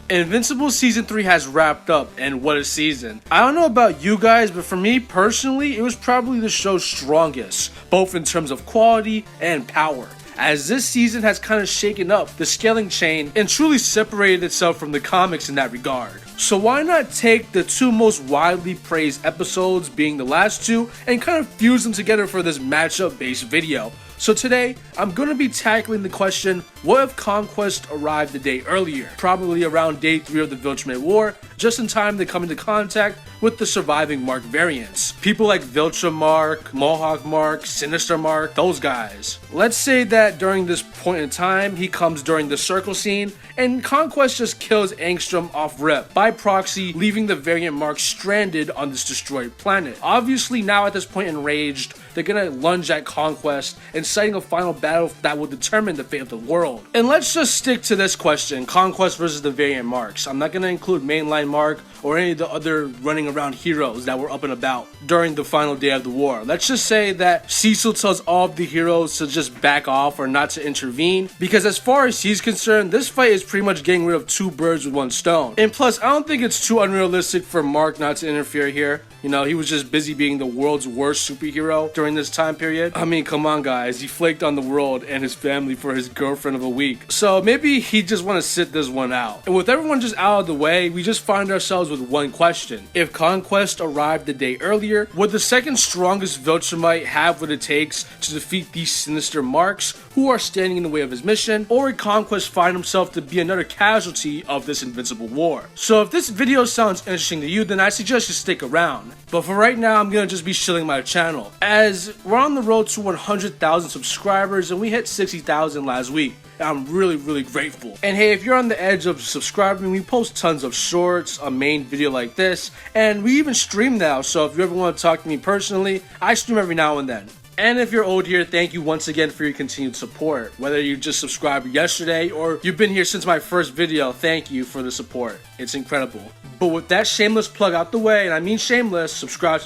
Invincible Season 3 has wrapped up, and what a season. I don't know about you guys, but for me personally, it was probably the show's strongest, both in terms of quality and power, as this season has kind of shaken up the scaling chain and truly separated itself from the comics in that regard. So why not take the two most widely praised episodes, being the last two, and kind of fuse them together for this matchup based video. So today, I'm going to be tackling the question, what if Conquest arrived a day earlier, probably around day 3 of the Viltrumite War, just in time to come into contact with the surviving Mark variants. People like Viltrum Mark, Mohawk Mark, Sinister Mark, those guys. Let's say that during this point in time, he comes during the circle scene, and Conquest just kills Angstrom off rip, by proxy, leaving the variant Mark stranded on this destroyed planet. Obviously now at this point enraged, they're gonna lunge at Conquest, inciting a final battle that will determine the fate of the world. And let's just stick to this question, Conquest versus the variant Marks. I'm not gonna include mainline Mark or any of the other running around heroes that were up and about during the final day of the war. Let's just say that Cecil tells all of the heroes to just back off or not to intervene, because as far as he's concerned, this fight is pretty much getting rid of two birds with one stone. And plus, I don't think it's too unrealistic for Mark not to interfere here. You know, he was just busy being the world's worst superhero during this time period. I mean, come on guys, he flaked on the world and his family for his girlfriend of a week. So maybe he just want to sit this one out. And with everyone just out of the way, we just find ourselves with one question. If Conquest arrived a day earlier, would the second strongest Viltrumite have what it takes to defeat these sinister Marks who are standing in the way of his mission? Or would Conquest find himself to be another casualty of this Invincible War? So if this video sounds interesting to you, then I suggest you stick around. But for right now, I'm gonna just be shilling my channel, as we're on the road to 100,000 subscribers and we hit 60,000 last week. I'm really grateful. And hey, if you're on the edge of subscribing, we post tons of shorts, a main video like this, and we even stream now, so if you ever want to talk to me personally, I stream every now and then. And if you're old here, thank you once again for your continued support. Whether you just subscribed yesterday or you've been here since my first video, thank you for the support. It's incredible. But with that shameless plug out the way, and I mean shameless, subscribe,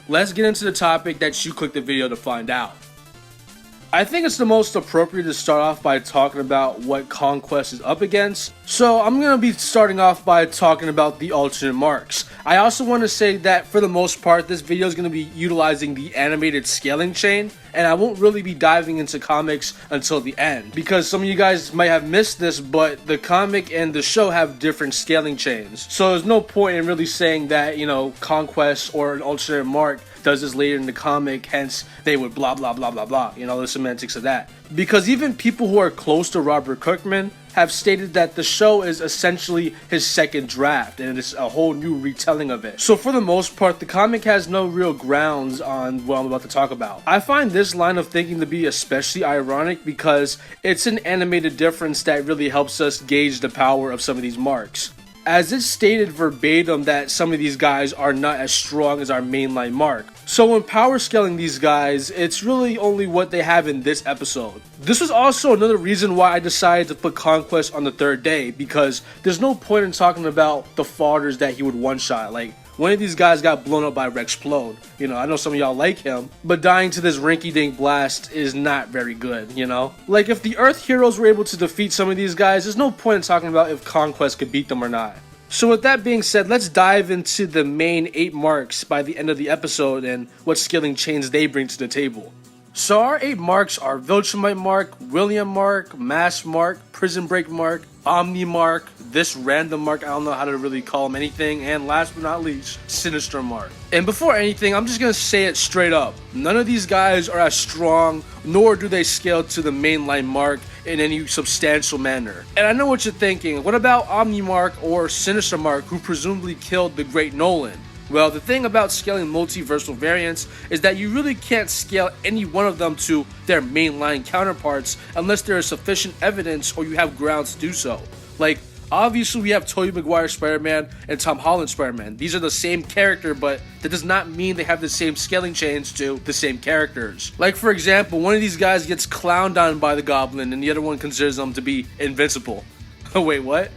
let's get into the topic that you clicked the video to find out. I think it's the most appropriate to start off by talking about what Conquest is up against. So I'm going to be starting off by talking about the alternate Marks. I also want to say that for the most part, this video is going to be utilizing the animated scaling chain, and I won't really be diving into comics until the end, because some of you guys might have missed this, but the comic and the show have different scaling chains. So there's no point in really saying that, you know, Conquest or an alternate Mark does this later in the comic, hence they would blah blah blah blah blah, you know, the semantics of that. Because even people who are close to Robert Kirkman have stated that the show is essentially his second draft and it's a whole new retelling of it. So for the most part, the comic has no real grounds on what I'm about to talk about. I find this line of thinking to be especially ironic because it's an animated difference that really helps us gauge the power of some of these Marks, as it's stated verbatim that some of these guys are not as strong as our mainline Mark. So when power scaling these guys, it's really only what they have in this episode. This was also another reason why I decided to put Conquest on the third day, because there's no point in talking about the fodders that he would one-shot. Like, one of these guys got blown up by Rexplode. You know, I know some of y'all like him, but dying to this rinky-dink blast is not very good, you know? Like, if the Earth heroes were able to defeat some of these guys, there's no point in talking about if Conquest could beat them or not. So with that being said, let's dive into the main 8 Marks by the end of the episode and what scaling chains they bring to the table. So our 8 Marks are Viltrumite Mark, William Mark, Mass Mark, Prison Break Mark, Omni Mark, this random Mark, I don't know how to really call him anything, and last but not least, Sinister Mark. And before anything, I'm just gonna say it straight up. None of these guys are as strong, nor do they scale to the mainline Mark in any substantial manner. And I know what you're thinking, what about Omni Mark or Sinister Mark, who presumably killed the great Nolan? Well, the thing about scaling multiversal variants is that you really can't scale any one of them to their mainline counterparts unless there is sufficient evidence or you have grounds to do so. Like, obviously we have Tobey Maguire Spider-Man and Tom Holland Spider-Man. These are the same character, but that does not mean they have the same scaling chains to the same characters. Like, for example, one of these guys gets clowned on by the Goblin and the other one considers them to be invincible. Oh wait, what?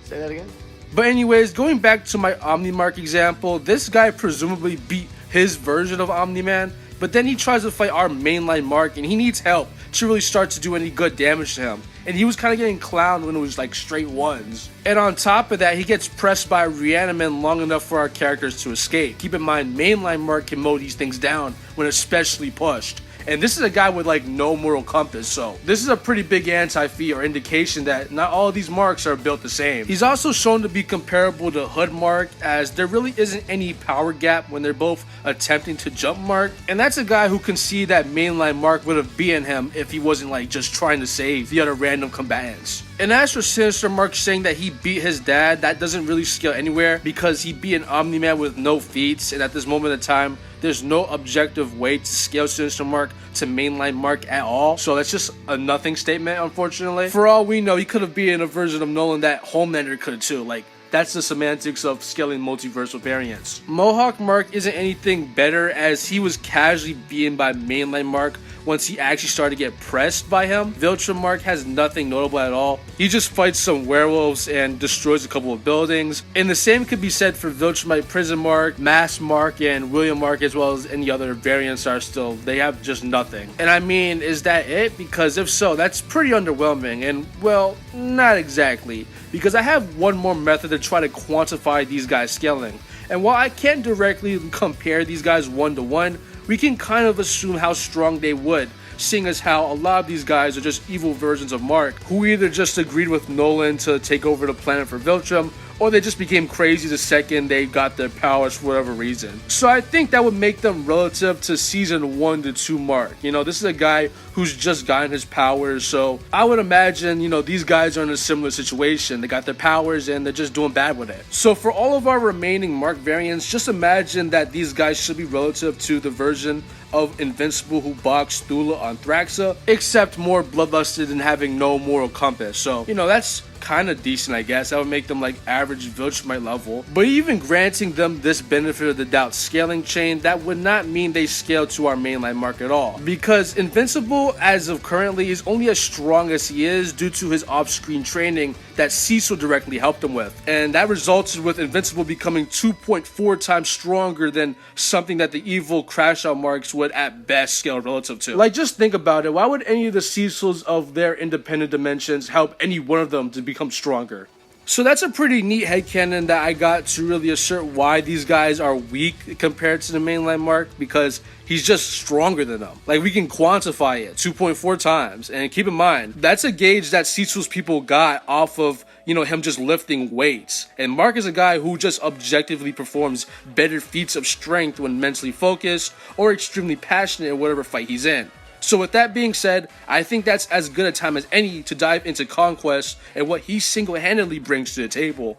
Say that again? But anyways, going back to my Omni-Mark example, this guy presumably beat his version of Omni-Man, but then he tries to fight our mainline Mark and he needs help to really start to do any good damage to him. And he was kind of getting clowned when it was like straight ones. And on top of that, he gets pressed by Reaniman long enough for our characters to escape. Keep in mind, mainline Mark can mow these things down when especially pushed. And this is a guy with like no moral compass, so this is a pretty big anti-feat or indication that not all of these marks are built the same. He's also shown to be comparable to Hood Mark, as there really isn't any power gap when they're both attempting to jump Mark, and that's a guy who can see that mainline Mark would have beaten him if he wasn't like just trying to save the other random combatants. And as for Sinister Mark saying that he beat his dad, that doesn't really scale anywhere because he beat an Omni-Man with no feats, and at this moment in time, there's no objective way to scale Sinister Mark to mainline Mark at all. So that's just a nothing statement, unfortunately. For all we know, he could have been a version of Nolan that Homelander could too. Like, that's the semantics of scaling multiversal variants. Mohawk Mark isn't anything better, as he was casually beaten by mainline Mark once he actually started to get pressed by him. Viltrum Mark has nothing notable at all. He just fights some werewolves and destroys a couple of buildings. And the same could be said for Viltrumite Prison Mark, Mass Mark, and William Mark, as well as any other variants are still, they have just nothing. And I mean, is that it? Because if so, that's pretty underwhelming. And well, not exactly. Because I have one more method to try to quantify these guys' scaling. And while I can't directly compare these guys one to one, we can kind of assume how strong they would, seeing as how a lot of these guys are just evil versions of Mark, who either just agreed with Nolan to take over the planet for Viltrum, or they just became crazy the second they got their powers for whatever reason. So I think that would make them relative to season 1 to 2 Mark. You know, this is a guy who's just gotten his powers, so I would imagine, you know, these guys are in a similar situation. They got their powers and they're just doing bad with it. So for all of our remaining Mark variants, just imagine that these guys should be relative to the version of Invincible who boxed Thula on Thraxa, except more bloodlusted and having no moral compass. So, you know, that's kind of decent, I guess. That would make them like average Viltrumite level. But even granting them this benefit of the doubt scaling chain, that would not mean they scale to our mainline Mark at all. Because Invincible, as of currently, is only as strong as he is due to his off-screen training that Cecil directly helped him with. And that resulted with Invincible becoming 2.4 times stronger than something that the evil Crash Out Marks would at best scale relative to. Like, just think about it. Why would any of the Cecils of their independent dimensions help any one of them to become stronger? So that's a pretty neat headcanon that I got to really assert why these guys are weak compared to the mainline Mark, because he's just stronger than them. Like, we can quantify it 2.4 times. And keep in mind, that's a gauge that Cecil's people got off of, you know, him just lifting weights. And Mark is a guy who just objectively performs better feats of strength when mentally focused or extremely passionate in whatever fight he's in. So with that being said, I think that's as good a time as any to dive into Conquest and what he single-handedly brings to the table.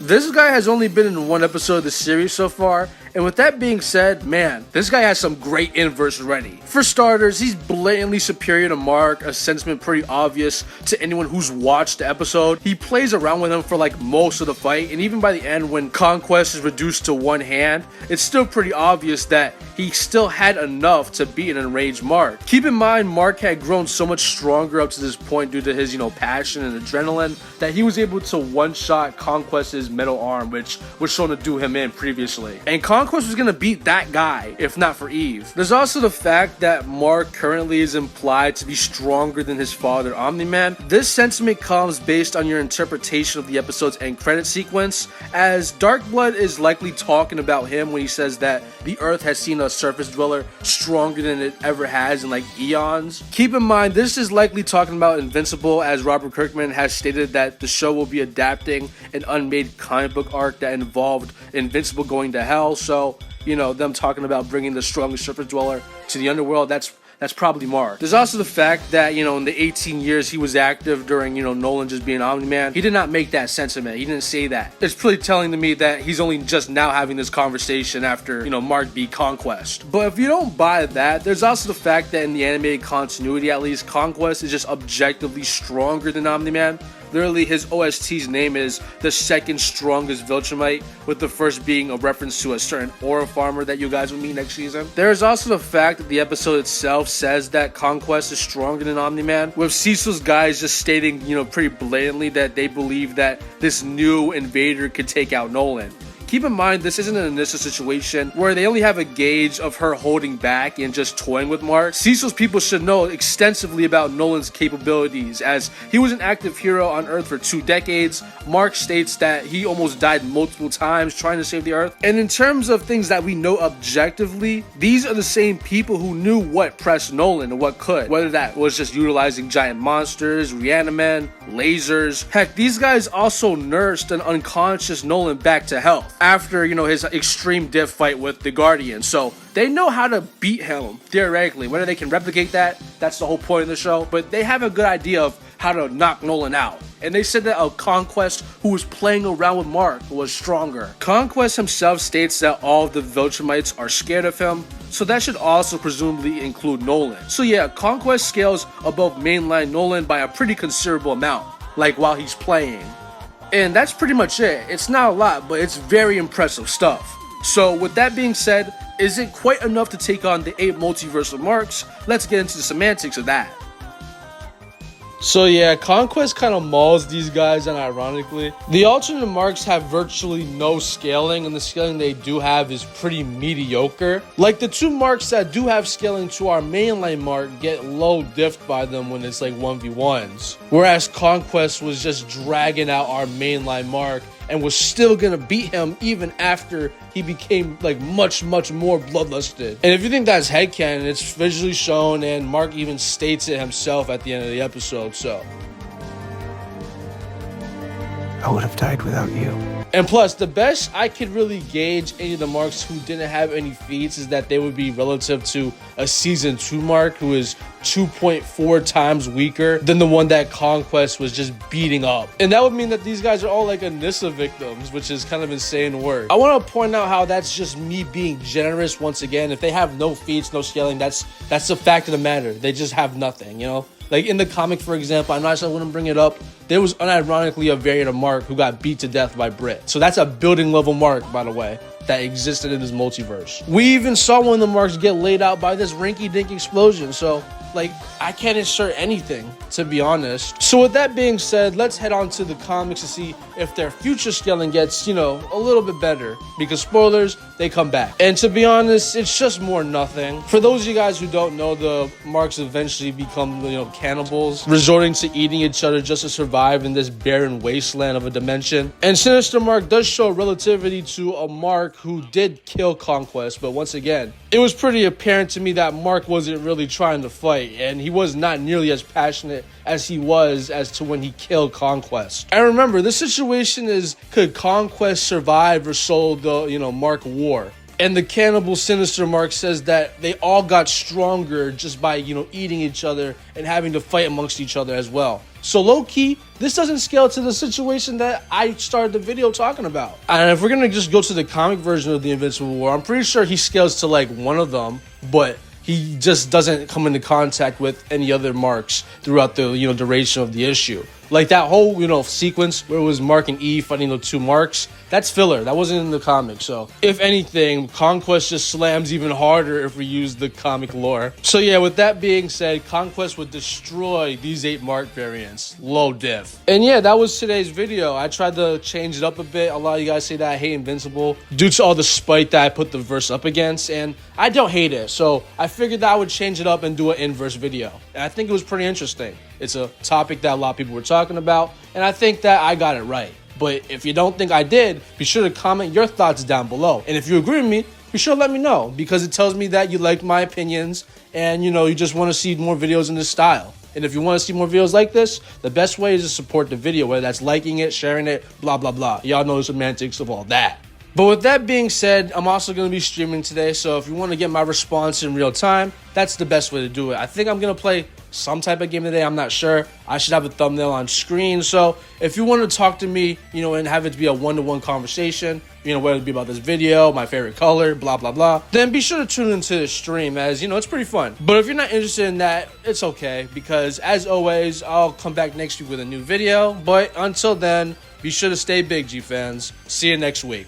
This guy has only been in one episode of the series so far, and with that being said, man, this guy has some great inverse already. For starters, he's blatantly superior to Mark, a sentiment pretty obvious to anyone who's watched the episode. He plays around with him for like most of the fight, and even by the end when Conquest is reduced to one hand, it's still pretty obvious that he still had enough to beat an enraged Mark. Keep in mind, Mark had grown so much stronger up to this point due to his, you know, passion and adrenaline, that he was able to one-shot Conquest's metal arm, which was shown to do him in previously. And Conquest was gonna beat that guy if not for Eve. There's also the fact that Mark currently is implied to be stronger than his father Omni-Man. This sentiment comes based on your interpretation of the episode's end credit sequence, as Darkblood is likely talking about him when he says that the Earth has seen a surface dweller stronger than it ever has in like eons. Keep in mind, this is likely talking about Invincible, as Robert Kirkman has stated that the show will be adapting an unmade comic book arc that involved Invincible going to hell. So, you know, them talking about bringing the strongest surface dweller to the underworld, that's probably Mark. There's also the fact that, you know, in the 18 years he was active during, you know, Nolan just being Omni-Man, he did not make that sentiment. He didn't say that. It's pretty telling to me that he's only just now having this conversation after, you know, Mark beat Conquest. But if you don't buy that, there's also the fact that in the animated continuity at least, Conquest is just objectively stronger than Omni-Man. Literally, his OST's name is the second strongest Viltrumite, with the first being a reference to a certain aura farmer that you guys will meet next season. There is also the fact that the episode itself says that Conquest is stronger than Omni-Man, with Cecil's guys just stating, you know, pretty blatantly that they believe that this new invader could take out Nolan. Keep in mind, this isn't an initial situation where they only have a gauge of her holding back and just toying with Mark. Cecil's people should know extensively about Nolan's capabilities, as he was an active hero on Earth for 2 decades. Mark states that he almost died multiple times trying to save the Earth. And in terms of things that we know objectively, these are the same people who knew what pressed Nolan and what could, whether that was just utilizing giant monsters, Reaniman, lasers. Heck, these guys also nursed an unconscious Nolan back to health after, his extreme diff fight with the Guardian. So they know how to beat him, theoretically. Whether they can replicate that, that's the whole point of the show. But they have a good idea of how to knock Nolan out. And they said that a Conquest who was playing around with Mark was stronger. Conquest himself states that all of the Viltrumites are scared of him, so that should also presumably include Nolan. So yeah, Conquest scales above mainline Nolan by a pretty considerable amount, like while he's playing. And that's pretty much it. It's not a lot, but it's very impressive stuff. So with that being said, is it quite enough to take on the 8 multiversal marks? Let's get into the semantics of that. So yeah, Conquest kind of mauls these guys, and ironically, the alternate marks have virtually no scaling, and the scaling they do have is pretty mediocre. Like, the 2 marks that do have scaling to our mainline mark get low diffed by them when it's like 1v1s, whereas Conquest was just dragging out our mainline mark and was still gonna beat him even after he became like much more bloodlusted. And if you think that's headcanon, it's visually shown, and Mark even states it himself at the end of the episode. So I would have died without you. And plus, the best I could really gauge any of the marks who didn't have any feats is that they would be relative to a season 2 mark who is 2.4 times weaker than the one that Conquest was just beating up. And that would mean that these guys are all like Anissa victims, which is kind of insane work. I want to point out how that's just me being generous once again. If they have no feats, no scaling, that's the fact of the matter. They just have nothing, Like in the comic, for example, I know I said I wouldn't bring it up. There was unironically a variant of Mark who got beat to death by Brit. So that's a building level Mark, by the way, that existed in this multiverse. We even saw one of the marks get laid out by this rinky-dink explosion. So, like, I can't insert anything, to be honest. So with that being said, let's head on to the comics to see if their future scaling gets, a little bit better. Because spoilers, they come back. And to be honest, it's just more nothing. For those of you guys who don't know, the marks eventually become, cannibals, resorting to eating each other just to survive in this barren wasteland of a dimension. And Sinister Mark does show relativity to a Mark who did kill Conquest, but once again, it was pretty apparent to me that Mark wasn't really trying to fight, and he was not nearly as passionate as he was as to when he killed Conquest. And remember, the situation is, could Conquest survive or soul the, Mark War? And the cannibal Sinister Mark says that they all got stronger just by, eating each other and having to fight amongst each other as well. So low-key, this doesn't scale to the situation that I started the video talking about. And if we're going to just go to the comic version of the Invincible War, I'm pretty sure he scales to like one of them, but he just doesn't come into contact with any other marks throughout the, duration of the issue. Like that whole, sequence where it was Mark and Eve fighting the 2 marks, that's filler. That wasn't in the comic. So if anything, Conquest just slams even harder if we use the comic lore. So yeah, with that being said, Conquest would destroy these 8 mark variants. Low diff. And yeah, that was today's video. I tried to change it up a bit. A lot of you guys say that I hate Invincible due to all the spite that I put the verse up against, and I don't hate it. So I figured that I would change it up and do an inverse video. And I think it was pretty interesting. It's a topic that a lot of people were talking about, and I think that I got it right. But if you don't think I did, be sure to comment your thoughts down below. And if you agree with me, be sure to let me know, because it tells me that you like my opinions and, you just want to see more videos in this style. And if you want to see more videos like this, the best way is to support the video, whether that's liking it, sharing it, blah, blah, blah. Y'all know the semantics of all that. But with that being said, I'm also going to be streaming today, so if you want to get my response in real time, that's the best way to do it. I think I'm going to play some type of game today. I'm not sure. I should have a thumbnail on screen. So if you want to talk to me, and have it to be a one-to-one conversation, whether it be about this video, my favorite color, blah, blah, blah, then be sure to tune into the stream, as, it's pretty fun. But if you're not interested in that, it's okay, because as always, I'll come back next week with a new video. But until then, be sure to stay big, G fans. See you next week.